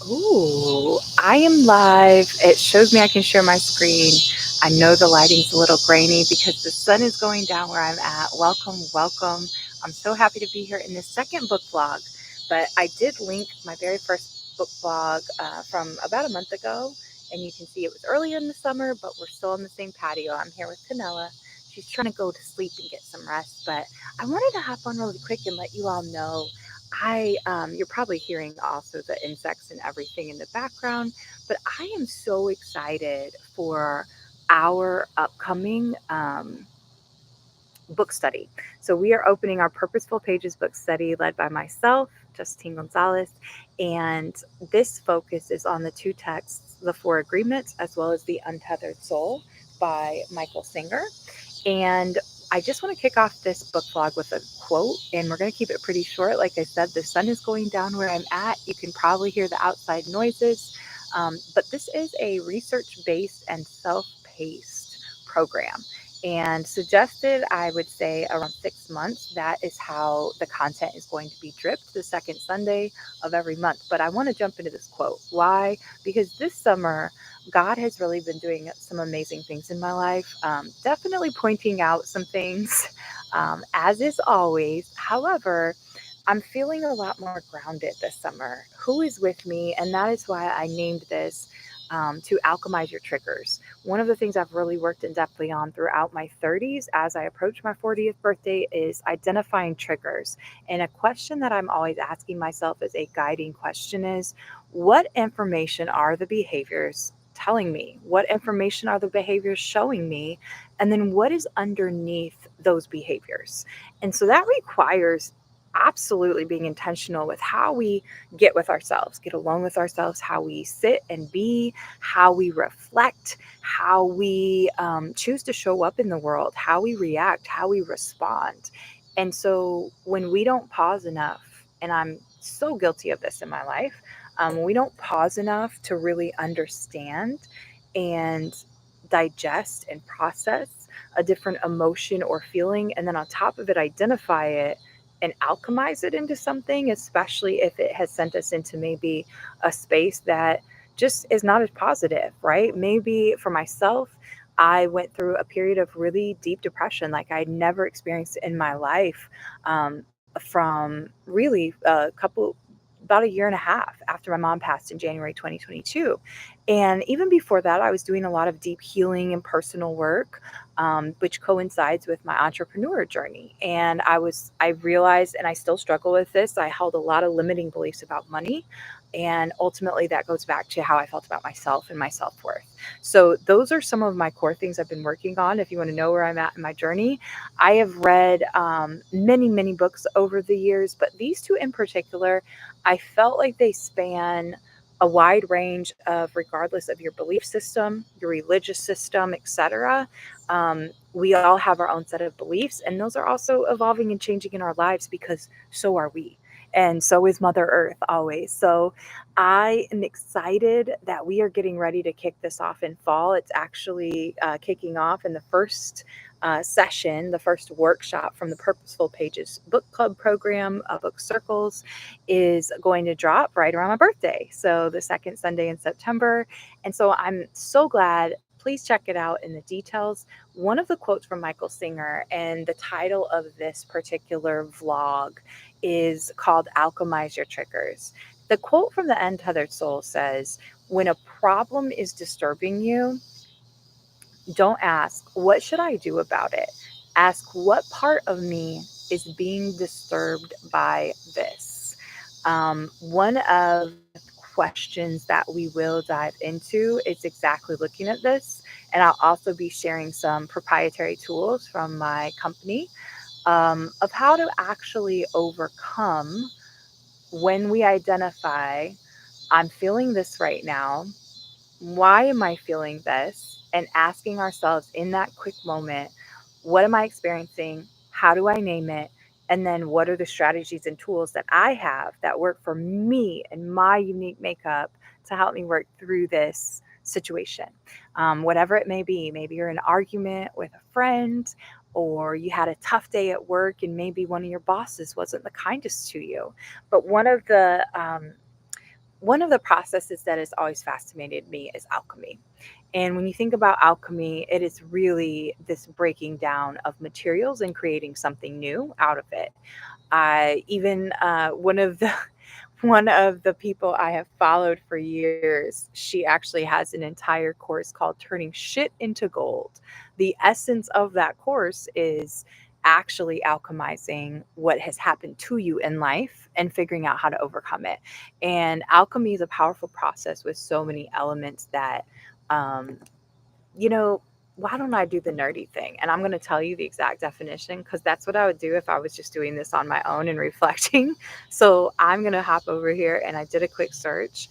Ooh, I am live. It shows me I can share my screen. I know the lighting's a little grainy because the sun is going down where I'm at. Welcome, welcome. I'm so happy to be here in this second book vlog. But I did link my very first book vlog from about a month ago. And you can see it was earlier in the summer, but we're still on the same patio. I'm here with Canella. She's trying to go to sleep and get some rest. But I wanted to hop on really quick and let you all know you're probably hearing also the insects and everything in the background, but I am so excited for our upcoming book study. So we are opening our Purposeful Pages book study led by myself, Justine Gonzalez, and this focus is on the two texts, The Four Agreements, as well as The Untethered Soul by Michael Singer. And I just want to kick off this book vlog with a quote, and we're going to keep it pretty short. Like I said, the sun is going down where I'm at. You can probably hear the outside noises, but this is a research based and self paced program. And suggested, I would say around 6 months. That is how the content is going to be dripped the second Sunday of every month. But I want to jump into this quote. Why? Because this summer, God has really been doing some amazing things in my life. Definitely pointing out some things, as is always. However, I'm feeling a lot more grounded this summer. Who is with me? And that is why I named this to alchemize your triggers. One of the things I've really worked in depthly on throughout my 30s as I approach my 40th birthday is identifying triggers. And a question that I'm always asking myself as a guiding question is, what information are the behaviors telling me? What information are the behaviors showing me? And then what is underneath those behaviors? And so that requires absolutely being intentional with how we get with ourselves, get alone with ourselves, how we sit and be, how we reflect, how we choose to show up in the world, how we react, how we respond. And so when we don't pause enough, and I'm so guilty of this in my life, we don't pause enough to really understand and digest and process a different emotion or feeling, and then on top of it, identify it and alchemize it into something, especially if it has sent us into maybe a space that just is not as positive, right? Maybe for myself, I went through a period of really deep depression like I'd never experienced in my life, from really a couple, about a year and a half after my mom passed in January 2022. And even before that, I was doing a lot of deep healing and personal work, which coincides with my entrepreneur journey. And I realized, and I still struggle with this, I held a lot of limiting beliefs about money. And ultimately, that goes back to how I felt about myself and my self worth. So, those are some of my core things I've been working on. If you want to know where I'm at in my journey, I have read many, many books over the years, but these two in particular, I felt like they span a wide range of, regardless of your belief system, your religious system, etc. We all have our own set of beliefs, and those are also evolving and changing in our lives because so are we. And so is Mother Earth always. So I am excited that we are getting ready to kick this off in fall. It's actually kicking off in the first session, the first workshop from the Purposeful Pages book club program, Book Circles, is going to drop right around my birthday. So the second Sunday in September. And so I'm so glad. Please check it out in the details. One of the quotes from Michael Singer, and the title of this particular vlog is called Alchemize Your Triggers. The quote from the Untethered Soul says, when a problem is disturbing you, don't ask, what should I do about it? Ask, what part of me is being disturbed by this? One of questions that we will dive into is exactly looking at this. And I'll also be sharing some proprietary tools from my company, of how to actually overcome when we identify, I'm feeling this right now. Why am I feeling this? And asking ourselves in that quick moment, what am I experiencing? How do I name it? And then what are the strategies and tools that I have that work for me and my unique makeup to help me work through this situation? Whatever it may be. Maybe you're in an argument with a friend, or you had a tough day at work, and maybe one of your bosses wasn't the kindest to you. But one of the processes that has always fascinated me is alchemy. And when you think about alchemy, it is really this breaking down of materials and creating something new out of it. I even one of the one of the people I have followed for years, she actually has an entire course called Turning Shit into Gold. The essence of that course is actually alchemizing what has happened to you in life and figuring out how to overcome it. And alchemy is a powerful process with so many elements that um, you know, why don't I do the nerdy thing? And I'm going to tell you the exact definition because that's what I would do if I was just doing this on my own and reflecting. So I'm going to hop over here and I did a quick search.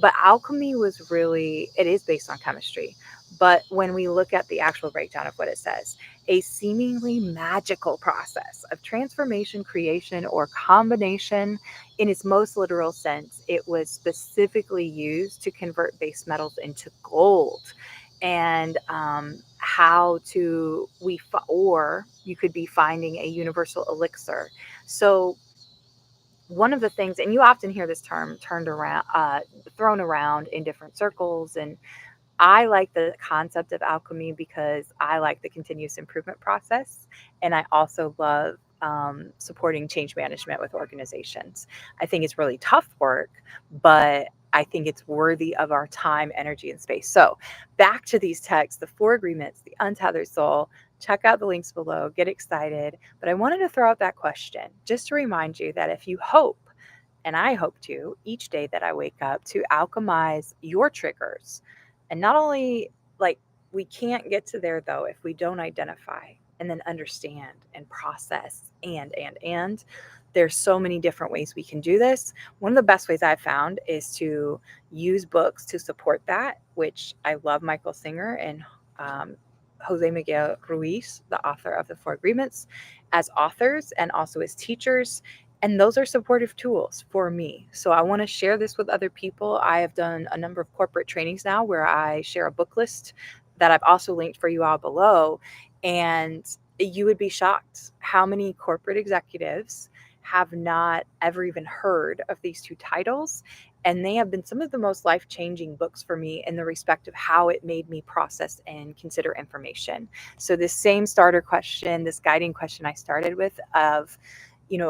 But alchemy was really, it is based on chemistry. But when we look at the actual breakdown of what it says, a seemingly magical process of transformation, creation, or combination in its most literal sense, it was specifically used to convert base metals into gold and how to or you could be finding a universal elixir. So one of the things, and you often hear this term turned around, thrown around in different circles, and I like the concept of alchemy because I like the continuous improvement process. And I also love supporting change management with organizations. I think it's really tough work, but I think it's worthy of our time, energy, and space. So, back to these texts, the four agreements, the untethered soul. Check out the links below, get excited. But I wanted to throw out that question just to remind you that if you hope, and I hope to, each day that I wake up, to alchemize your triggers. And not only like we can't get to there though if we don't identify and then understand and process and there's so many different ways we can do this. One of the best ways I've found is to use books to support that, which I love Michael Singer and um, Jose Miguel Ruiz, the author of the Four Agreements, as authors and also as teachers. And those are supportive tools for me. So I want to share this with other people. I have done a number of corporate trainings now where I share a book list that I've also linked for you all below. And you would be shocked how many corporate executives have not ever even heard of these two titles. And they have been some of the most life changing books for me in the respect of how it made me process and consider information. So, this same starter question, this guiding question I started with of,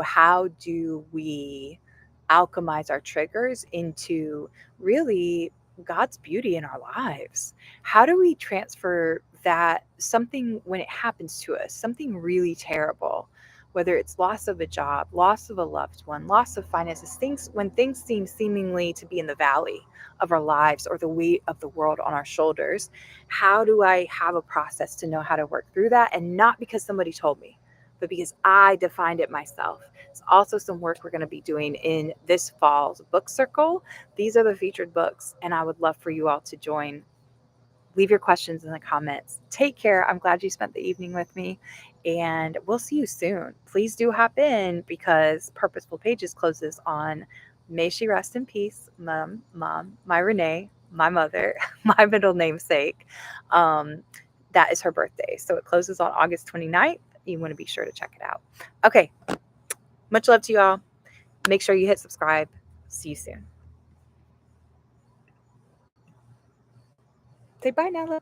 how do we alchemize our triggers into really God's beauty in our lives? How do we transfer that something when it happens to us, something really terrible, whether it's loss of a job, loss of a loved one, loss of finances, things when things seem seemingly to be in the valley of our lives or the weight of the world on our shoulders, how do I have a process to know how to work through that? And not because somebody told me, but because I defined it myself. It's also some work we're going to be doing in this fall's book circle. These are the featured books, and I would love for you all to join. Leave your questions in the comments. Take care. I'm glad you spent the evening with me, and we'll see you soon. Please do hop in because Purposeful Pages closes on May she rest in peace, Mom, my Renee, my mother, my middle namesake. Um, that is her birthday. So it closes on August 29th. You want to be sure to check it out. Okay. Much love to you all. Make sure you hit subscribe. See you soon. Say bye now.